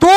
2